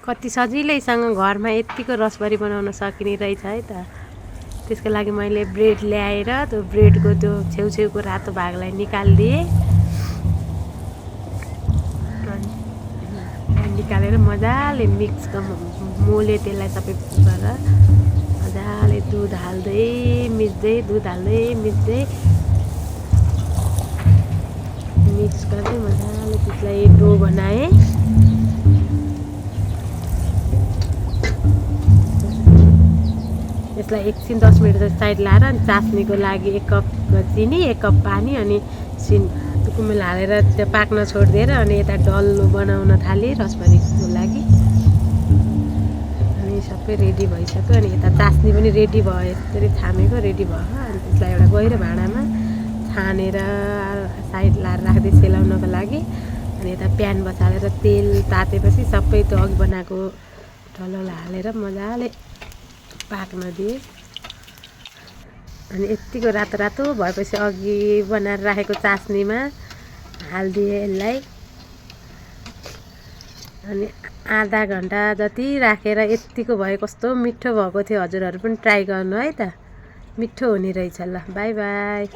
कति सजिलैसँग घरमा यतिको रसभरी बनाउन सकिने रहेछ है त। त्यसको लागि मैले ब्रेड ल्याएर त्यो ब्रेडको त्यो छेउछेउको रातो भागलाई निकालिदिएँ। निकालेर मजाले मिक्स मोले त्यसलाई सबै गरेर मजाले दुध हाल्दै मिक्स गर्दै मजाले त्यसलाई डो बनाएँ। यसलाई एकछिन 10 मिनट जस्तो साइड लाएर अनि चास्नीको लागि 1 कप चिनी 1 कप पानी अनि कुमेल हालेर त्यो पाक्न छोडिदिएर अनि यता डल्लो बनाउन थालेँ रसभरीको लागि। अनि सबै रेडी भइसक्यो। अनि यता चास्नी पनि रेडी भयो, यसरी छामेको रेडी भयो। अनि त्यसलाई एउटा गहिरो भाँडामा छानेर साइड लाएर राख्दै सेलाउनको लागि। अनि यता प्यान बसालेर तेल तातेपछि सबै त्यो अघि बनाएको डल्लोलाई हालेर मजाले पाक्न दिएँ। अनि यतिको रातो रातो भएपछि अघि बनाएर राखेको चास्नीमा हालिदिएँ यसलाई। अनि आधा घन्टा जति राखेर यतिको भयो। कस्तो मिठो भएको थियो। हजुरहरू पनि ट्राई गर्नु है त, मिठो हुने रहेछ। ल बाई बाई।